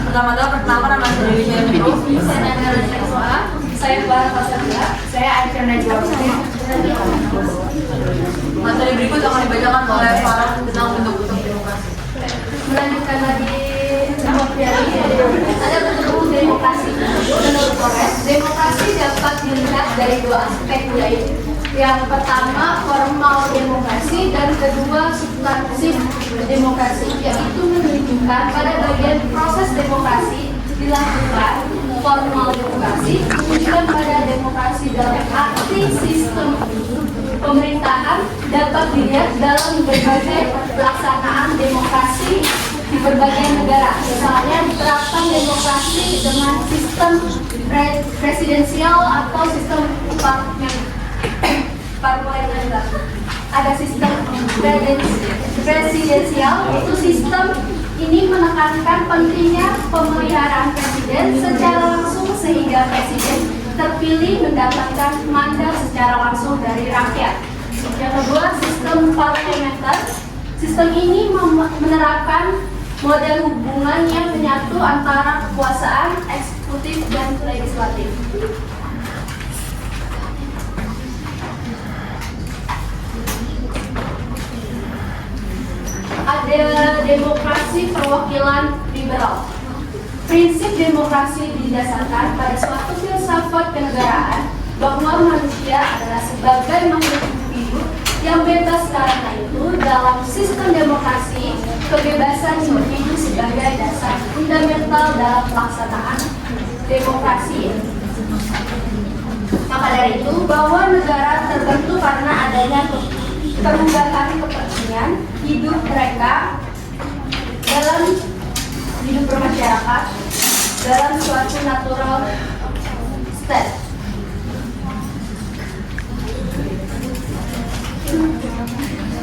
Pertama-tama perkenalkan nama saya Dewi Jaya Metro. Saya Farah Fasabila. Saya Aisyah Najwa. Materi berikut akan dibacakan oleh Farah tentang bentuk-bentuk demokrasi. Melanjutkan lagi ada bentuk demokrasi. Menurut Kores, demokrasi dapat dilihat dari dua aspek, yaitu yang pertama formal demokrasi dan kedua substansif demokrasi, yaitu menunjukkan pada bagian proses demokrasi dilakukan formal demokrasi dan pada demokrasi dalam arti sistem pemerintahan dapat dilihat dalam berbagai pelaksanaan demokrasi di berbagai negara. Misalnya diterapkan demokrasi dengan sistem presidensial atau sistem parlementer. Ada sistem presidensial, itu sistem ini menekankan pentingnya pemeliharaan presiden secara langsung sehingga presiden terpilih mendapatkan mandat secara langsung dari rakyat. Yang kedua, sistem parlementer. Sistem ini menerapkan model hubungan yang menyatu antara kekuasaan eksekutif dan legislatif. Ada demokrasi perwakilan liberal. Prinsip demokrasi didasarkan pada suatu filsafat kenegaraan bahwa manusia adalah sebagai makhluk individu yang bebas. Karena itu, dalam sistem demokrasi, kebebasan individu sebagai dasar fundamental dalam pelaksanaan demokrasi. Maka dari itu, bahwa negara terbentuk karena adanya perubahan kepentingan hidup mereka dalam hidup bermasyarakat dalam suatu natural state.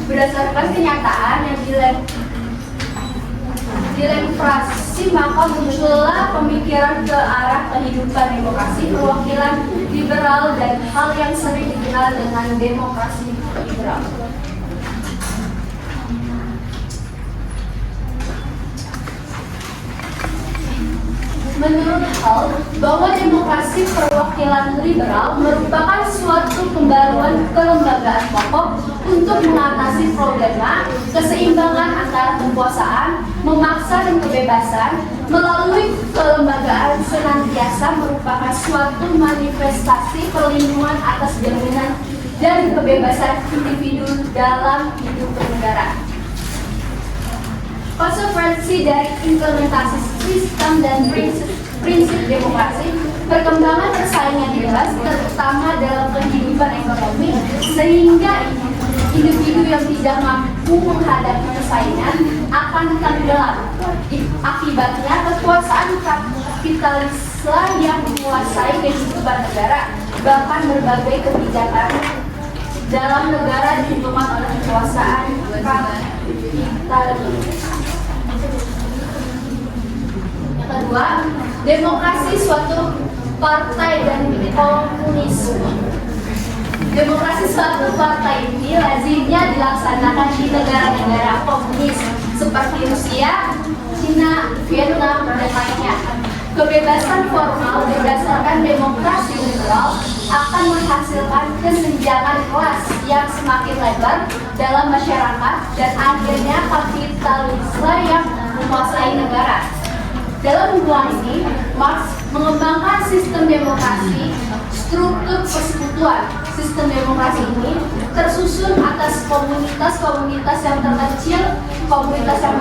Berdasarkan kenyataan yang dilemprasi, maka muncullah pemikiran ke arah kehidupan demokrasi perwakilan liberal dan hal yang sering dikenal dengan demokrasi liberal. Menurut Hall, bahwa demokrasi perwakilan liberal merupakan suatu pembaruan kelembagaan pokok untuk mengatasi problema keseimbangan antara kekuasaan, memaksa dan kebebasan melalui kelembagaan senantiasa merupakan suatu manifestasi perlindungan atas jaminan dan kebebasan individu dalam hidup bernegara. Konsekuensi dari implementasi sistem dan prinsip demokrasi, perkembangan persaingan bebas, terutama dalam kehidupan ekonomi, sehingga individu yang tidak mampu menghadapi persaingan akan tenggelam. Akibatnya, kekuasaan kapitalisme yang menguasai kehidupan negara, bahkan berbagai kebijakan dalam negara ditentukan oleh kekuasaan kapitalis. Kedua, demokrasi suatu partai dan komunisme. Demokrasi suatu partai ini lazimnya dilaksanakan di negara-negara komunis seperti Rusia, Cina, Vietnam, dan lainnya. Kebebasan formal berdasarkan demokrasi liberal akan menghasilkan kesenjangan kelas yang semakin lebar dalam masyarakat dan akhirnya kapitalisme yang menguasai negara. Dalam hubungan ini, Marx mengembangkan sistem demokrasi struktur persekutuan. Sistem demokrasi ini tersusun atas komunitas-komunitas yang terkecil. Komunitas yang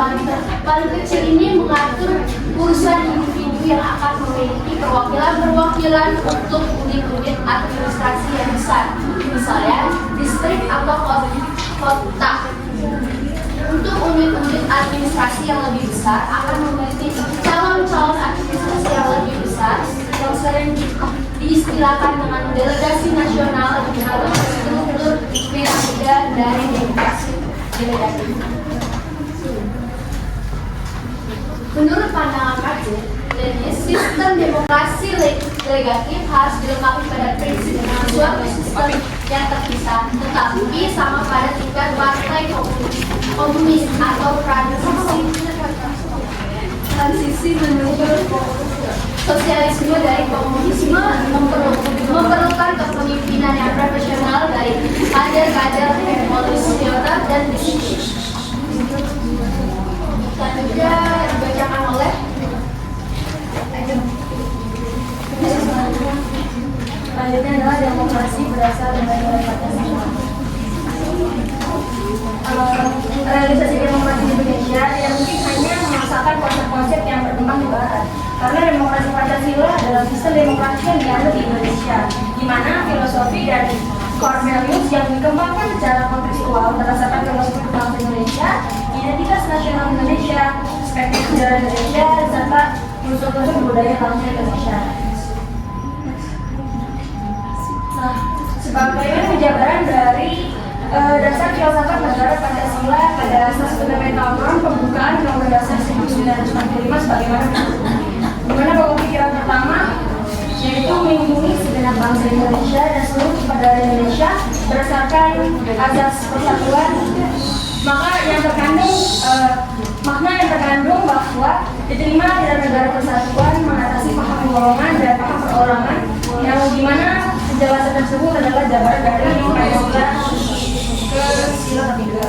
paling kecil ini mengatur urusan individu yang akan memiliki perwakilan-perwakilan untuk unit-unit administrasi yang besar, misalnya distrik atau kota. Untuk unit-unit administrasi yang lebih besar akan memiliki calon-calon administrasi yang lebih besar yang sering diistilahkan dengan delegasi nasional atau struktur piramida dari demokrasi delegatif. Menurut pandangan Marx, sistem demokrasi legislatif harus dilengkapi pada prinsip dengan suatu sistem yang terpisah, tetapi sama pada tingkat partai komunis atau transisi transisi menuju sosialisme dari komunisme memerlukan kepemimpinan yang profesional dari kader-kader revolusioner dan disiplin. Selanjutnya dibacakan oleh selanjutnya adalah demokrasi berdasar nilai-nilai Pancasila. Realisasi demokrasi di Indonesia tidak mungkin hanya memaksakan konsep-konsep yang berkembang di Barat, karena demokrasi Pancasila adalah sistem demokrasi yang dianut di Indonesia, di mana filosofi dan core values yang dikembangkan secara kontekstual berdasarkan filosofi bangsa Indonesia, identitas nasional Indonesia, perspektif sejarah Indonesia, serta unsur-unsur budaya bangsa Indonesia. Nah, sebagai penjabaran dari dasar filsafat negara Pancasila pada asas fundamental norm pembukaan Undang-Undang Dasar 1945 sebagaimana berikut. Di mana pokok pikiran pertama yaitu melindungi segenap bangsa Indonesia dan seluruh kepada Indonesia berdasarkan asas persatuan. Makna yang terkandung bahwa diterima dalam negara persatuan mengatasi paham golongan dan paham perorangan, yang dimana penjelasan tersebut adalah jabaran dari Pancasila ke sila ketiga.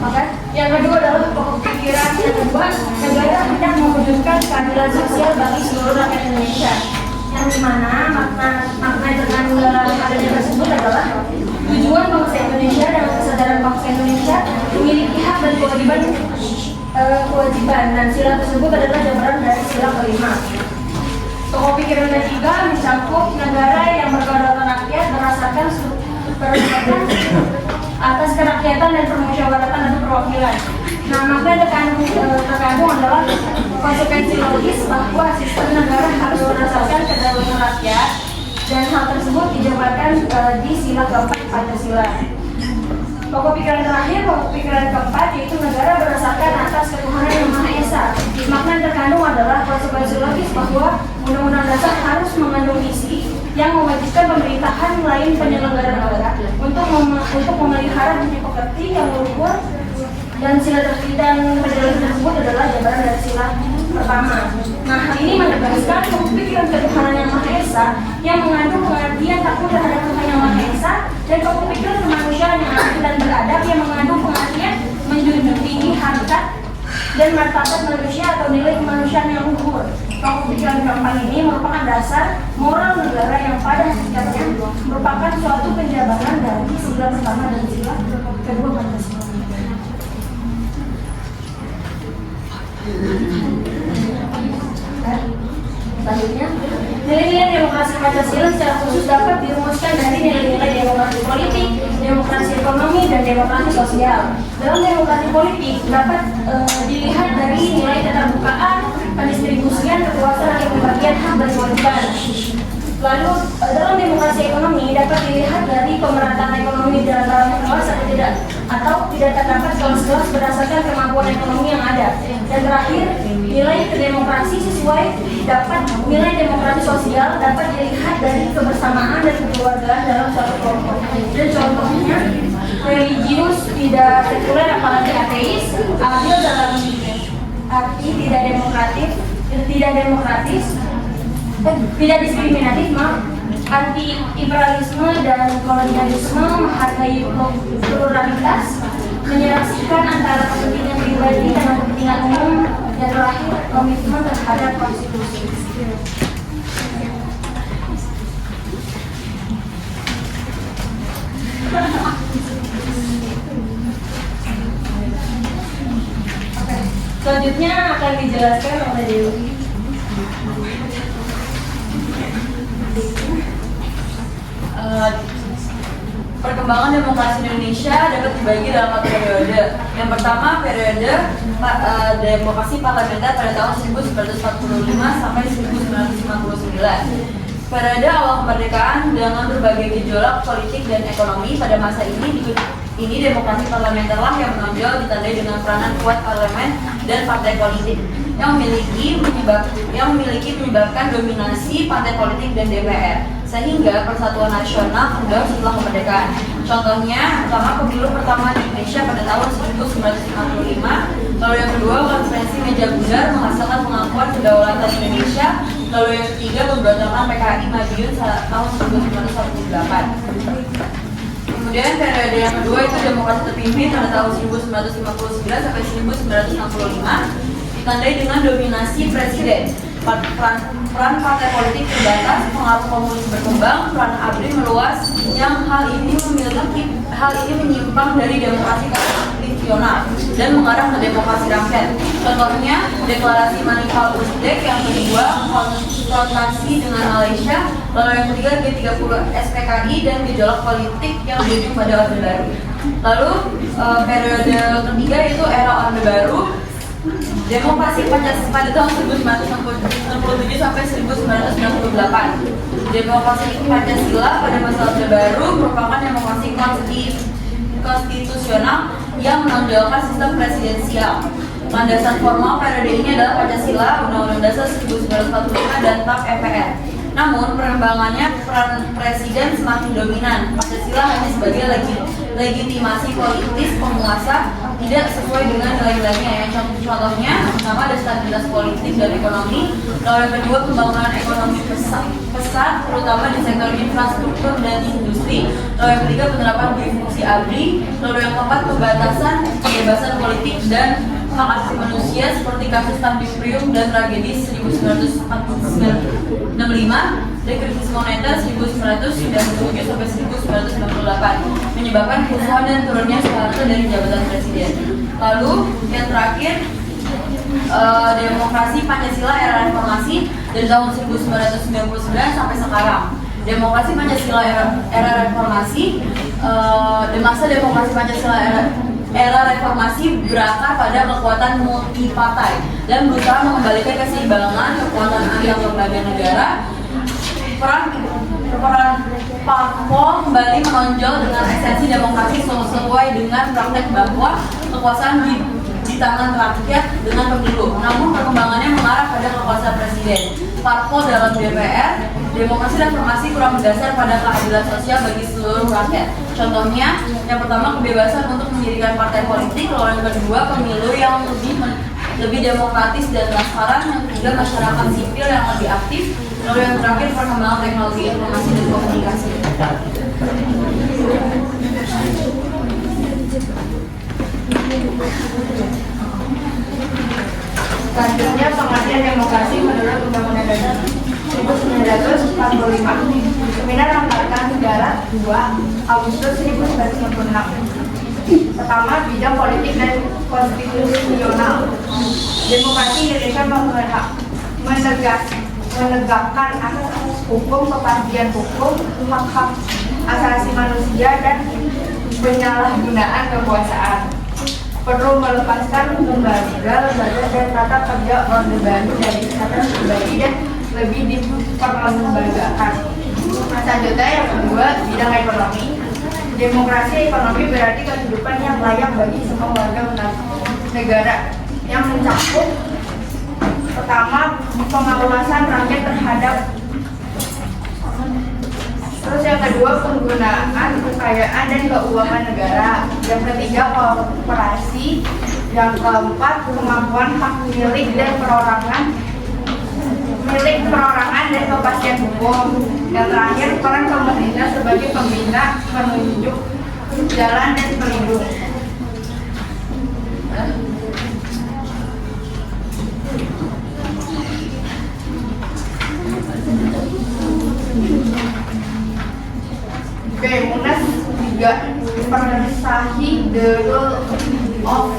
Maka yang kedua adalah pokok pikiran yang kedua, negara hendak mewujudkan keadilan sosial bagi seluruh rakyat Indonesia, yang dimana makna yang terkandung dalam adanya tersebut adalah tujuan bangsa Indonesia dan kesadaran bangsa Indonesia memiliki hak dan kewajiban, dan sila tersebut adalah jabaran dari sila kelima. Pokok pikiran ketiga mencakup negara yang berkedaulatan rakyat berdasarkan atas kerakyatan dan permusyawaratan atau perwakilan. Nah, maka terkandung adalah konsekuensi logis bahwa sistem negara harus berdasarkan kedaulatan rakyat, dan hal tersebut dijabarkan di sila keempat Pancasila. Pokok pikiran terakhir, pokok pikiran keempat, yaitu negara berdasarkan atas ketuhanan yang Maha Esa. Makna yang terkandung adalah konsekuensi logis bahwa Undang-Undang Dasar harus mengandung isi yang mewajibkan pemerintahan lain penyelenggara negara untuk memelihara bumi pekerti yang luhur, dan sila dan penjelasan tersebut adalah jabaran dari sila pertama. Nah, hal ini menegaskan pokok pikiran ketuhanan yang Maha Esa yang mengandung pengertian takut terhadap Tuhan yang Maha Esa, dan pokok pikiran kemanusiaan yang adil dan beradab yang mengandung pengertian menjunjung tinggi harkat dan martabat manusia atau nilai kemanusiaan yang luhur. Pokok pikiran keempat ini merupakan dasar moral negara yang pada hakikatnya merupakan suatu penjabaran dari sila pertama dan sila kedua Pancasila. Selanjutnya, nilai-nilai demokrasi Pancasila secara khusus dapat dirumuskan dari nilai-nilai demokrasi politik, demokrasi ekonomi, dan demokrasi sosial. Dalam demokrasi politik dapat dilihat dari nilai keterbukaan, pendistribusian kekuasaan dan pembagian hak dan kewajiban. Lalu dalam demokrasi ekonomi dapat dilihat dari pemerataan ekonomi dalam kelas atau tidak terdapat kelas-kelas berdasarkan kemampuan ekonomi yang ada. Dan terakhir, nilai demokrasi sesuai dapat nilai demokrasi sosial dapat dilihat dari kebersamaan dan kekeluargaan dalam suatu kelompok. Dan contohnya religius, tidak sekuler apalagi ateis, adil dalam arti tidak demokratis, tidak diskriminatif, anti imperialisme dan kolonialisme, menghargai pluralitas, menyelesaikan antara kepentingan pribadi dan kepentingan umum, dan terakhir komitmen terhadap konstitusi. Selanjutnya akan dijelaskan oleh Dewi. Perkembangan demokrasi Indonesia dapat dibagi dalam 4 periode. Yang pertama, periode demokrasi parlementer pada tahun 1945 sampai 1959. Periode awal kemerdekaan dengan berbagai gejolak politik dan ekonomi pada masa ini demokrasi parlementer lah yang menonjol, ditandai dengan peranan kuat parlemen dan partai politik yang menyebabkan dominasi partai politik dan DPR, sehingga persatuan nasional kendor setelah kemerdekaan. Contohnya, pertama pemilu pertama di Indonesia pada tahun 1955 Lalu yang kedua, konferensi meja bundar menghasilkan pengakuan kedaulatan Indonesia. Lalu yang ketiga, pemberontakan PKI Madiun tahun 1948. Kemudian periode yang kedua itu demokrasi terpimpin pada tahun 1959 sampai 1965, ditandai dengan dominasi presiden. Peran partai politik terbatas, pengaruh komunis berkembang, peran ABRI meluas, yang hal ini menyimpang dari demokrasi konstitusional dan mengarah ke demokrasi rakyat. Contohnya, deklarasi Manifal Uzbek, yang kedua, konfrontasi dengan Malaysia, lalu yang ketiga G30 SPKI dan gejolak politik yang berujung pada Orde Baru. Lalu periode ketiga itu era Orde Baru. Demokrasi Pancasila pada tahun 1967 sampai 1968. Demokrasi Pancasila pada masa Orde Baru merupakan demokrasi konstitusional yang menonjolkan sistem presidensial. Landasan formal periode ini adalah Pancasila, Undang-Undang Dasar 1945 dan TAP MPR. Namun perkembangannya peran presiden semakin dominan. Pancasila hanya sebagai legitimasi politis penguasa, tidak sesuai dengan nilai-nilainya. Contohnya, pertama ada stabilitas politik dan ekonomi. Lalu yang kedua, pembangunan ekonomi pesat, terutama di sektor infrastruktur dan industri. Lalu yang ketiga, penerapan fungsi ABRI. Lalu yang keempat, pembatasan kebebasan politik dan hak asasi manusia seperti kasus Tanjung Priok dan tragedi 1965, dan krisis moneter 1997 sampai 1998 menyebabkan kerusuhan dan turunnya Soeharto dari jabatan presiden. Lalu yang terakhir, demokrasi Pancasila era reformasi dari tahun 1999 sampai sekarang. Demokrasi Pancasila era reformasi, di masa demokrasi Pancasila era reformasi berakar pada kekuatan multipartai dan berusaha mengembalikan keseimbangan kekuatan antar lembaga negara. Peran parpol kembali menonjol dengan esensi demokrasi sesuai dengan praktek bahwa kekuasaan di tangan rakyat dengan pemilu. Namun perkembangannya mengarah pada kekuasaan presiden. Parpol dalam DPR, demokrasi reformasi kurang berdasar pada keadilan sosial bagi seluruh rakyat. Contohnya, yang pertama kebebasan untuk mendirikan partai politik, lalu yang kedua pemilu yang lebih demokratis dan transparan, yang ketiga masyarakat sipil yang lebih aktif, lalu yang terakhir perkembangan teknologi informasi dan komunikasi. Selanjutnya, pengertian demokrasi menurut Undang-Undang Dasar 1945. Seminar Angkatan Darat 2 Agustus 1946. Pertama, bidang politik dan konstitusional. Demokrasi Indonesia menegakkan asas hukum, kepastian hukum, hak-hak asasi manusia, dan penyalahgunaan kekuasaan. Perlu melepaskan lembaga-lembaga dan tata kerja Orde Baru dari ikatan pribadi dan lebih diperlembagakan. Selanjutnya yang kedua, bidang ekonomi. Demokrasi ekonomi berarti kehidupan yang layak bagi semua warga negara, yang mencakup pertama pengawasan rakyat terhadap, terus yang kedua penggunaan kekayaan dan keuangan negara, yang ketiga kooperasi, yang keempat kemampuan hak milik perorangan dan kepastian hukum, yang terakhir peran pemerintah sebagai pembina, penunjuk jalan dan pelindung. Munas 3 Persahi the Rule of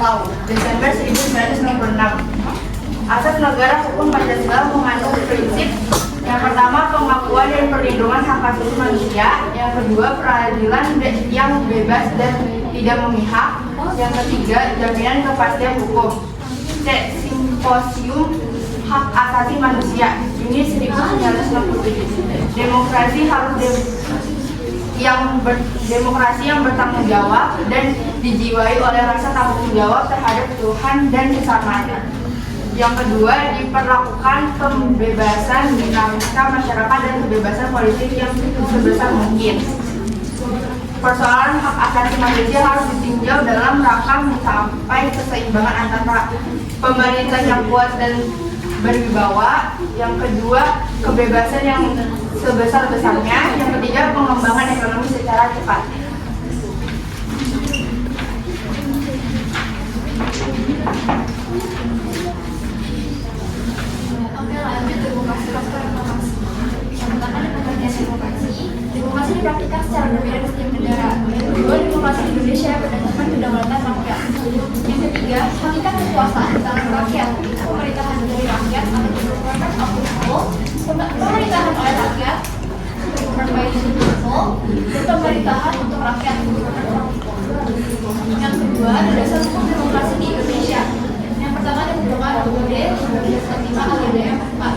Law Desember 1966. Asas negara hukum Pancasila mengandung prinsip yang pertama pengakuan dan perlindungan hak asasi manusia, yang kedua peradilan yang bebas dan tidak memihak, yang ketiga jaminan kepastian hukum. Simposium Hak Asasi Manusia Juni 1967. Demokrasi yang bertanggung jawab dan dijiwai oleh rasa tanggung jawab terhadap Tuhan dan kesamanya. Yang kedua, diperlakukan pembebasan dinamika masyarakat dan kebebasan politik yang sebesar mungkin. persoalan hak asasi manusia harus ditinjau dalam rangka mencapai keseimbangan antara pemerintah yang kuat dan berwibawa, yang kedua kebebasan yang sebesar-besarnya, yang ketiga pengembangan ekonomi secara cepat. Oke, lanjut demokrasi pasca reformasi. Yang pertama ada pengertian demokrasi. Demokrasi dipraktikkan secara berbeda di setiap negara. Yang kedua, demokrasi di Indonesia berdasarkan kedaulatan rakyat. Yang ketiga, hakikat kekuasaan di tangan rakyat. Pemerintahan dari rakyat atau government of the people. Pemerintahan oleh rakyat, government by the people. Dan pemerintahan untuk rakyat, government for people. Yang kedua, ada dasar hukum demokrasi di Indonesia. Yang pertama ada Undang-Undang UUD 1945 ADM 4.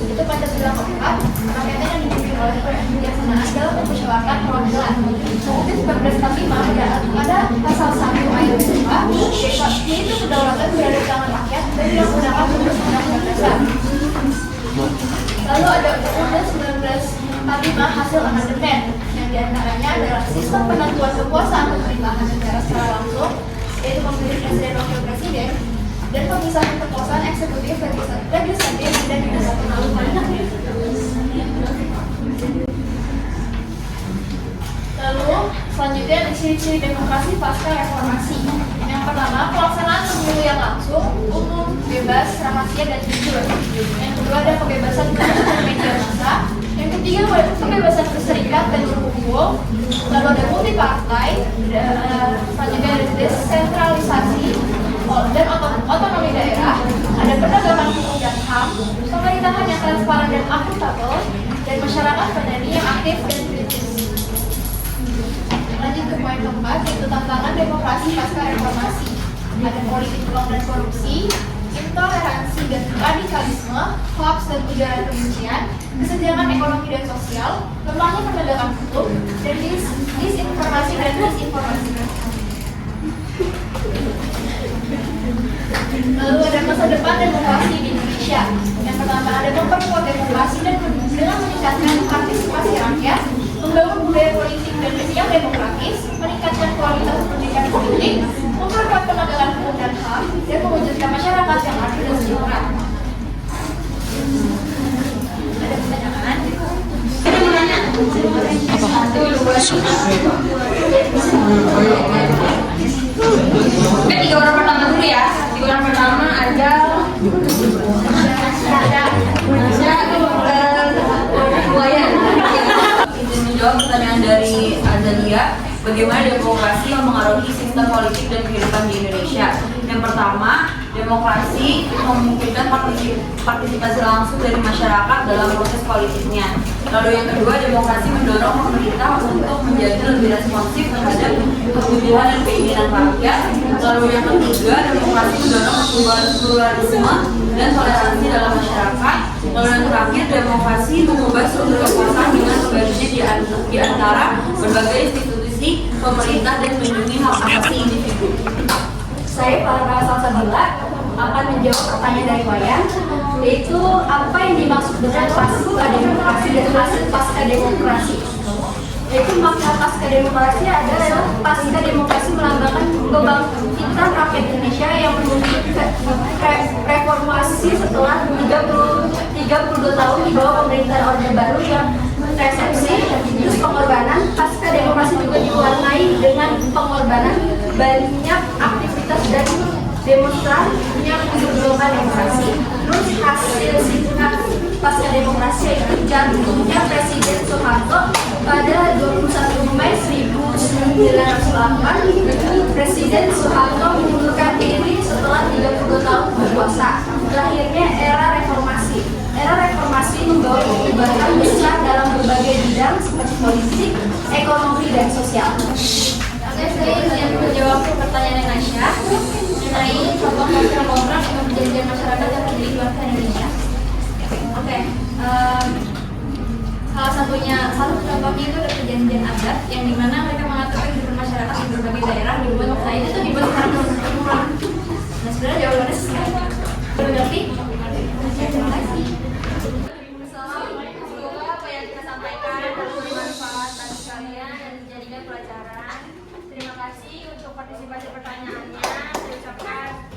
Itu Pancasila keempat, rakyatnya yang dipimpin oleh kebijaksanaan dalam permusyawaratan perwakilan. Kemudian 1945 pada pasal 1 ayat 2, yaitu kedaulatan berada di tangan rakyat dan tidak menggunakan undang-undang dasar. Lalu ada Undang-Undang 1945 hasil amandemen, yang diantaranya adalah sistem penentuan kekuasaan pemerintahan negara secara langsung, yaitu pemilih presiden wakil presiden, dan pemisahan kekuasaan eksekutif, legislatif, dan berdasarkan lalu. Lalu selanjutnya ada ciri-ciri demokrasi pasca reformasi. Yang pertama, pelaksanaan pemilu yang langsung, umum, bebas, rahasia, dan jujur. Yang kedua ada kebebasan pers dan media massa. Yang ketiga ada kebebasan berserikat dan berkumpul. Lalu ada multipartai. Selanjutnya ada desentralisasi dan otonomi daerah. Ada penegakan hukum dan HAM, pemerintahan yang transparan dan akuntabel, dan masyarakat petani yang aktif dan kritis. Lanjut ke poin keempat, yaitu tantangan demokrasi pasca reformasi. Ada politik uang dan korupsi, intoleransi dan radikalisme, hoax dan ujaran kebencian, kesenjangan ekonomi dan sosial, lemahnya penegakan hukum, dan disinformasi dan disinformasi. Lalu ada masa depan demokrasi di Indonesia. Yang pertama ada memperkuat demokrasi dan dengan meningkatkan partisipasi rakyat, membangun budaya politik dan yang demokratis, meningkatkan kualitas pendidikan politik, memperkuat penegakan hukum dan HAM, dan mewujudkan masyarakat yang adil dan sejahtera. Ada pertanyaan? Tiga orang pertama dulu ya. Tiga orang pertama ada Wayan. Izin menjawab pertanyaan dari Azalia. Bagaimana demokrasi mempengaruhi sistem politik dan kehidupan di Indonesia? Yang pertama, demokrasi memungkinkan partisipasi langsung dari masyarakat dalam proses politiknya. Lalu yang kedua, demokrasi mendorong pemerintah untuk menjadi lebih responsif terhadap kebutuhan dan keinginan rakyat. Lalu yang ketiga, demokrasi mendorong pluralisme dan toleransi dalam masyarakat. Lalu yang terakhir, demokrasi mengubah struktur kekuasaan dengan membaginya di antara berbagai institusi pemerintah dan melindungi hak asasi individu. Saya Farah Salsabila akan menjawab pertanyaan dari Wayan, yaitu apa yang dimaksud dengan pasca demokrasi dan hasil pasca demokrasi. Yaitu makna pasca demokrasi adalah pasca demokrasi melambangkan kebangkitan rakyat Indonesia yang menuju reformasi setelah 32 tahun di bawah pemerintahan Orde Baru yang resepsi. Terus pengorbanan pasca demokrasi juga diwarnai dengan pengorbanan banyak aktivitas dan demonstran yang memperjuangkan demokrasi. Terus hasil singkat pasca demokrasi yaitu jatuhnya Presiden Soeharto pada 21 Mei 1908. Presiden Soeharto mengundurkan diri setelah 32 tahun berkuasa. Lahirnya era reformasi. Era reformasi membawa perubahan besar dalam berbagai bidang seperti politik, ekonomi, dan sosial. Oke, saya ingin menjawab pertanyaan Nasya mengenai contoh program yang perjanjian masyarakat yang terjadi di bangsa Indonesia. Oke, satu contohnya itu ada perjanjian adat yang dimana mereka mengatur kehidupan masyarakat di berbagai daerah dibuat itu dibuat secara keseluruhan. Nah, sebenarnya jawabannya berarti. Terima kasih. Semoga apa yang kita sampaikan dapat bermanfaat bagi kalian dan dijadikan pelajaran. partisipasi pertanyaannya. Saya ucapkan